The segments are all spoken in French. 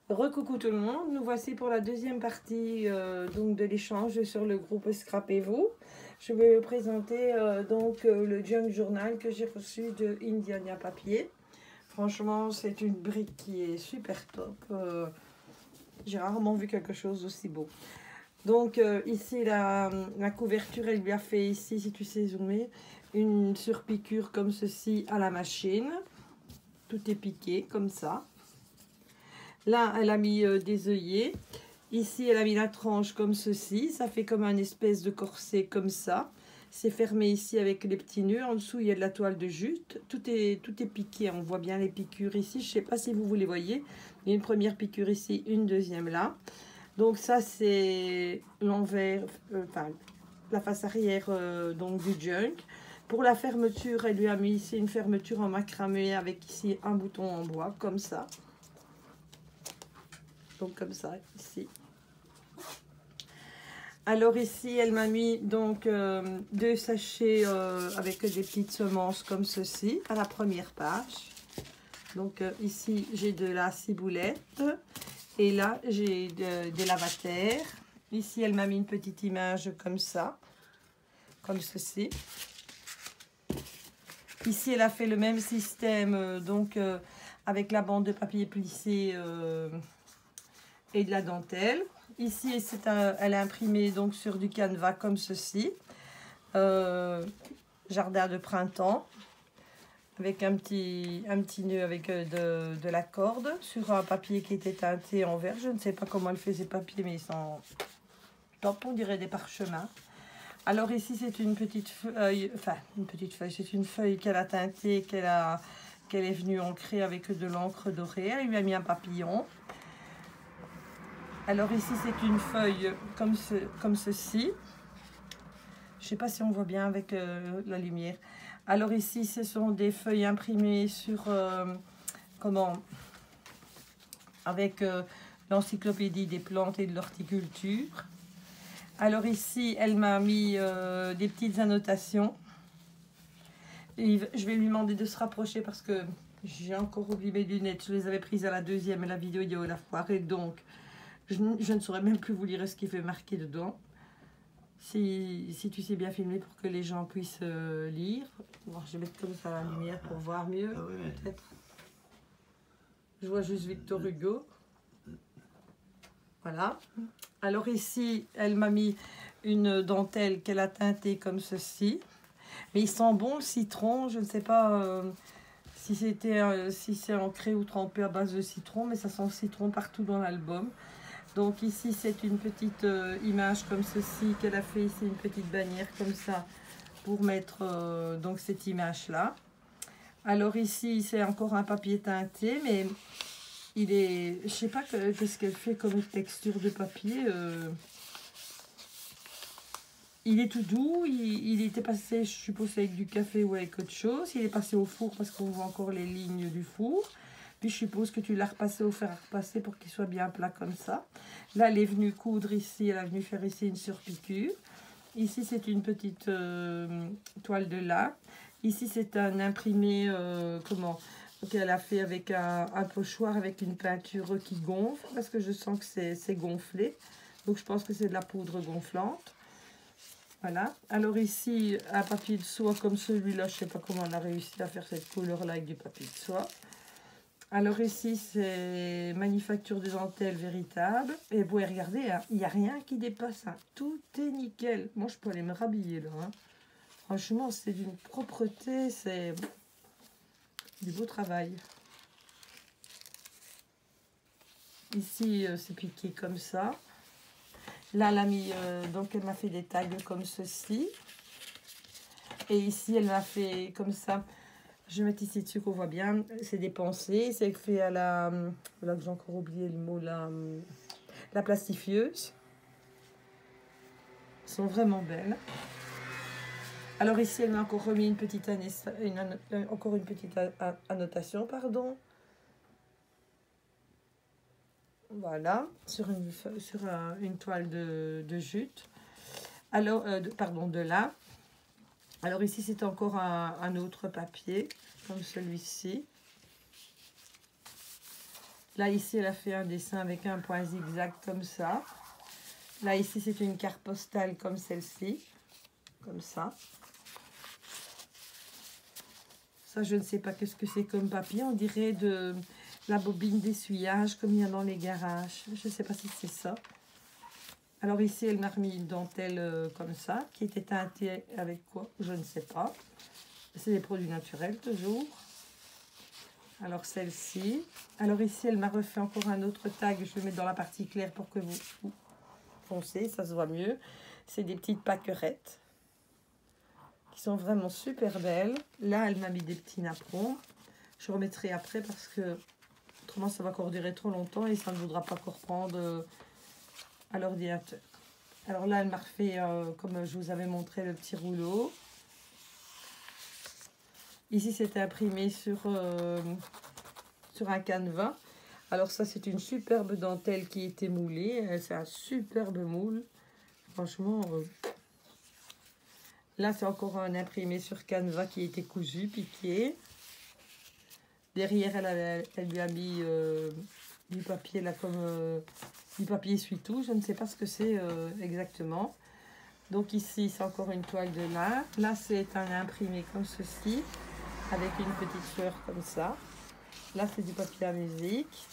Recoucou tout le monde, nous voici pour la deuxième partie donc de l'échange sur le groupe Scrapez-vous. Je vais vous présenter le junk journal que j'ai reçu de Indiana Papier. Franchement, c'est une brique qui est super top. J'ai rarement vu quelque chose d'aussi beau. Donc ici la couverture, elle lui a fait ici, si tu sais zoomer, une surpiqûre comme ceci à la machine. Tout est piqué comme ça. Là, elle a mis des œillets. Ici, elle a mis la tranche comme ceci. Ça fait comme un espèce de corset comme ça. C'est fermé ici avec les petits nœuds. En dessous, il y a de la toile de jute. Tout est piqué. On voit bien les piqûres ici. Je ne sais pas si vous les voyez. Il y a une première piqûre ici, une deuxième là. Donc ça, c'est l'envers, la face arrière donc du junk. Pour la fermeture, elle lui a mis ici une fermeture en macramé avec ici un bouton en bois comme ça. Donc comme ça ici. Alors ici elle m'a mis donc 2 sachets avec des petites semences comme ceci à la première page. Donc ici j'ai de la ciboulette et là j'ai des lavataires. Ici elle m'a mis une petite image comme ça, comme ceci. Ici elle a fait le même système avec la bande de papier plissé et de la dentelle. Ici, elle a imprimé donc sur du canevas comme ceci. Jardin de printemps. Avec un petit nœud avec de la corde. Sur un papier qui était teinté en vert. Je ne sais pas comment elle fait ces papiers, mais ils sont top. On dirait des parchemins. Alors ici, c'est une petite feuille. Enfin, une petite feuille. C'est une feuille qu'elle a teintée, qu'elle est venue ancrer avec de l'encre dorée. Elle lui a mis un papillon. Alors ici, c'est une feuille comme ceci. Je ne sais pas si on voit bien avec la lumière. Alors ici, ce sont des feuilles imprimées sur, avec l'encyclopédie des plantes et de l'horticulture. Alors ici, elle m'a mis des petites annotations. Et je vais lui demander de se rapprocher parce que j'ai encore oublié mes lunettes. Je les avais prises à la deuxième et la vidéo l'a foirée, donc je ne saurais même plus vous lire ce qui fait marquer dedans. Si tu sais bien filmer pour que les gens puissent lire. Bon, je vais mettre comme ça la lumière pour voir mieux, peut-être. Je vois juste Victor Hugo. Voilà. Alors ici, elle m'a mis une dentelle qu'elle a teintée comme ceci. Mais il sent bon le citron. Je ne sais pas si c'est ancré ou trempé à base de citron, mais ça sent le citron partout dans l'album. Donc ici, c'est une petite image comme ceci qu'elle a fait ici, une petite bannière comme ça pour mettre donc cette image-là. Alors ici, c'est encore un papier teinté, mais il est... Je sais pas qu'est-ce qu'elle fait comme texture de papier. Il est tout doux, il était passé, je suppose, avec du café ou avec autre chose. Il est passé au four parce qu'on voit encore les lignes du four. Puis je suppose que tu l'as repassé au fer à repasser pour qu'il soit bien plat comme ça. Là, elle est venue coudre ici, elle est venue faire ici une surpiqûre. Ici, c'est une petite toile de lin. Ici, c'est un imprimé, qu'elle a fait avec un pochoir avec une peinture qui gonfle, parce que je sens que c'est gonflé. Donc, je pense que c'est de la poudre gonflante. Voilà. Alors ici, un papier de soie comme celui-là, je ne sais pas comment on a réussi à faire cette couleur-là avec du papier de soie. Alors ici, c'est manufacture de dentelle véritable. Et vous pouvez regarder, hein, il n'y a rien qui dépasse. Hein. Tout est nickel. Moi, je peux aller me rhabiller là. Hein. Franchement, c'est d'une propreté, c'est du beau travail. Ici, c'est piqué comme ça. Là, elle a mis, donc elle m'a fait des tags comme ceci. Et ici, elle m'a fait comme ça. Je vais mettre ici dessus qu'on voit bien. C'est des pensées. C'est fait à la... Là que j'ai encore oublié le mot. La plastifieuse. Elles sont vraiment belles. Alors ici, elle m'a encore remis une petite annotation. Pardon. Voilà. Sur une toile de jute. Alors, de lin. Alors ici, c'est encore un autre papier, comme celui-ci. Là, ici, elle a fait un dessin avec un point zigzag comme ça. Là, ici, c'est une carte postale comme celle-ci. Comme ça. Ça, je ne sais pas qu'est-ce que c'est comme papier. On dirait de la bobine d'essuyage comme il y a dans les garages. Je ne sais pas si c'est ça. Alors ici, elle m'a remis une dentelle comme ça, qui était teintée avec quoi? Je ne sais pas. C'est des produits naturels, toujours. Alors celle-ci. Alors ici, elle m'a refait encore un autre tag. Je le mets dans la partie claire pour que vous foncez, ça se voit mieux. C'est des petites pâquerettes qui sont vraiment super belles. Là, elle m'a mis des petits napperons. Je remettrai après parce que autrement, ça va encore durer trop longtemps et ça ne voudra pas encore prendre à l'ordinateur. Alors là, elle m'a refait, comme je vous avais montré, le petit rouleau. Ici, c'était imprimé sur un canevas. Alors ça, c'est une superbe dentelle qui était moulée. C'est un superbe moule. Franchement, là, c'est encore un imprimé sur canevas qui était cousu, piqué. Derrière, elle lui a mis du papier, là, comme du papier essuie-tout. Je ne sais pas ce que c'est exactement. Donc ici, c'est encore une toile de lin. Là, c'est un imprimé comme ceci, avec une petite fleur comme ça. Là, c'est du papier à musique.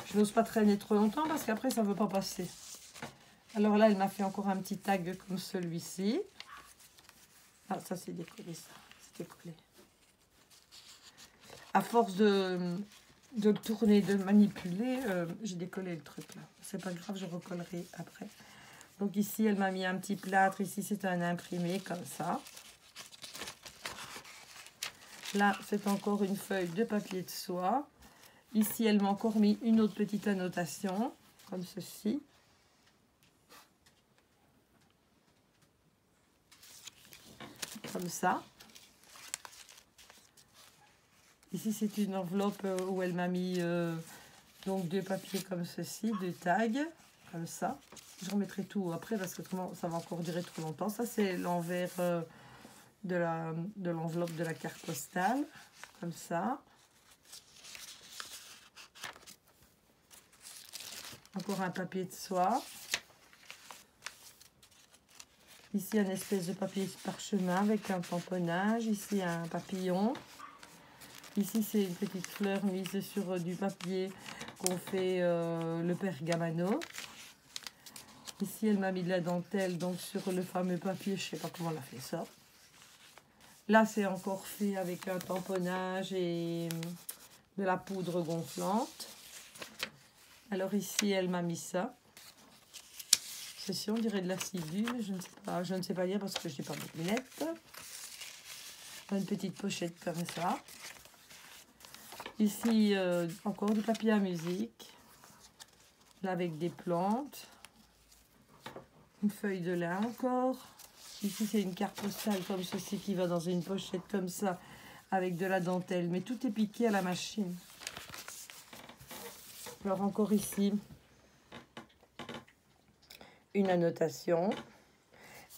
Je n'ose pas traîner trop longtemps parce qu'après, ça ne veut pas passer. Alors là, elle m'a fait encore un petit tag comme celui-ci. Ah, ça, c'est décollé, ça. C'est décollé. À force de le tourner, de manipuler, j'ai décollé le truc, là. C'est pas grave, je recollerai après. Donc ici, elle m'a mis un petit plâtre. Ici, c'est un imprimé comme ça. Là, c'est encore une feuille de papier de soie. Ici, elle m'a encore mis une autre petite annotation, comme ceci. Comme ça. Ici, c'est une enveloppe où elle m'a mis donc deux papiers comme ceci, deux tags, comme ça. Je remettrai tout après parce que ça va encore durer trop longtemps. Ça, c'est l'envers de l'enveloppe de la carte postale, comme ça. Encore un papier de soie. Ici, un espèce de papier parchemin avec un tamponnage. Ici, un papillon. Ici, c'est une petite fleur mise sur du papier qu'on fait le pergamano. Ici, elle m'a mis de la dentelle donc sur le fameux papier. Je ne sais pas comment elle a fait ça. Là, c'est encore fait avec un tamponnage et de la poudre gonflante. Alors ici, elle m'a mis ça. Ceci, on dirait de l'acidu, je ne sais pas lire parce que je n'ai pas de lunettes. Une petite pochette comme ça. Ici, encore du papier à musique. Là, avec des plantes. Une feuille de lin encore. Ici, c'est une carte postale comme ceci qui va dans une pochette comme ça, avec de la dentelle. Mais tout est piqué à la machine. Alors, encore ici, une annotation.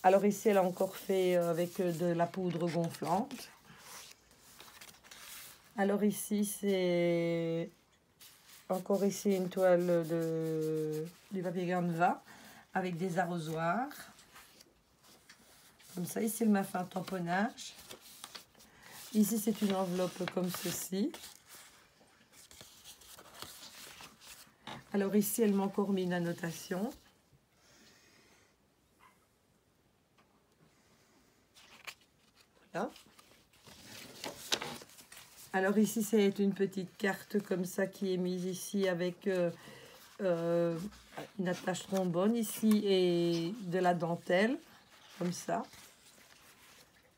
Alors ici, elle a encore fait avec de la poudre gonflante. Alors ici, c'est encore ici une toile du papier canevas avec des arrosoirs. Comme ça, ici, elle m'a fait un tamponnage. Ici, c'est une enveloppe comme ceci. Alors ici, elle m'a encore mis une annotation. Voilà. Alors ici, c'est une petite carte comme ça qui est mise ici avec une attache trombone ici et de la dentelle, comme ça.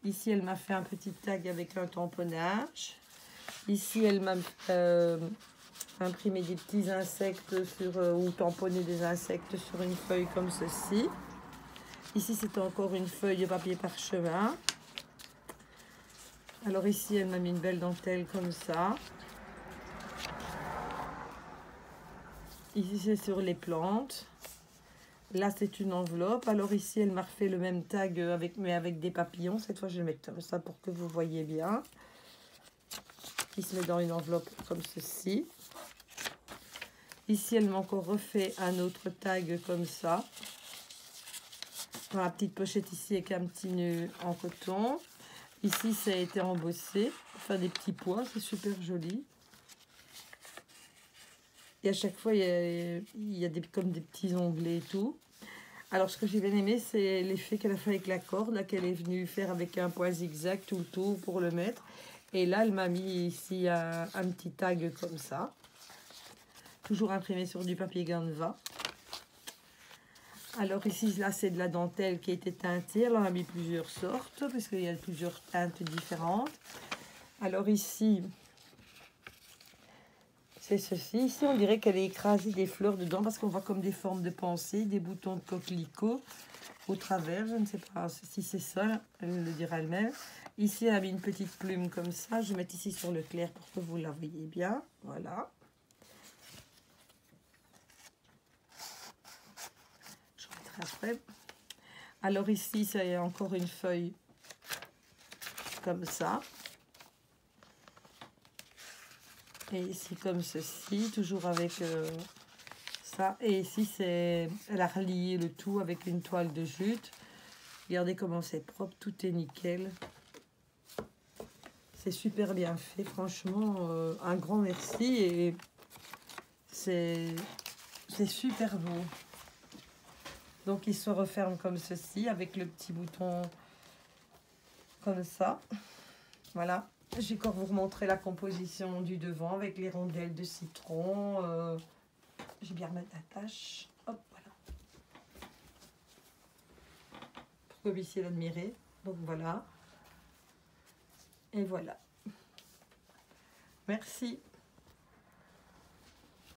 Ici, elle m'a fait un petit tag avec un tamponnage. Ici, elle m'a imprimé des petits insectes ou tamponné des insectes sur une feuille comme ceci. Ici, c'est encore une feuille de papier parchemin. Alors ici, elle m'a mis une belle dentelle comme ça. Ici, c'est sur les plantes. Là, c'est une enveloppe. Alors ici, elle m'a refait le même tag mais avec des papillons. Cette fois, je vais mettre comme ça pour que vous voyez bien. Qui se met dans une enveloppe comme ceci. Ici, elle m'a encore refait un autre tag comme ça. Dans la petite pochette ici, avec un petit nœud en coton. Ici, ça a été embossé. Enfin, des petits pois, c'est super joli. Et à chaque fois, il y a comme des petits onglets et tout. Alors, ce que j'ai bien aimé, c'est l'effet qu'elle a fait avec la corde, là, qu'elle est venue faire avec un point zigzag tout le tour pour le mettre. Et là, elle m'a mis ici un petit tag comme ça. Toujours imprimé sur du papier Canva. Alors ici, là, c'est de la dentelle qui a été teintée. Elle en a mis plusieurs sortes, parce qu'il y a plusieurs teintes différentes. Alors ici, c'est ceci. Ici, on dirait qu'elle a écrasé des fleurs dedans, parce qu'on voit comme des formes de pensée, des boutons de coquelicot au travers. Je ne sais pas si c'est ça, elle le dira elle-même. Ici, elle a mis une petite plume comme ça. Je vais mettre ici sur le clair pour que vous la voyez bien. Voilà. Je remettrai après. Alors ici, c'est encore une feuille comme ça. Et ici comme ceci, toujours avec ça. Et ici, elle a relié le tout avec une toile de jute. Regardez comment c'est propre, tout est nickel. C'est super bien fait, franchement, un grand merci. Et c'est super beau. Donc, il se referme comme ceci, avec le petit bouton comme ça. Voilà. J'ai encore vous remontrer la composition du devant avec les rondelles de citron. Je vais bien remettre la tâche. Hop, voilà. Pour que vous puissiez l'admirer. Donc, voilà. Et voilà. Merci.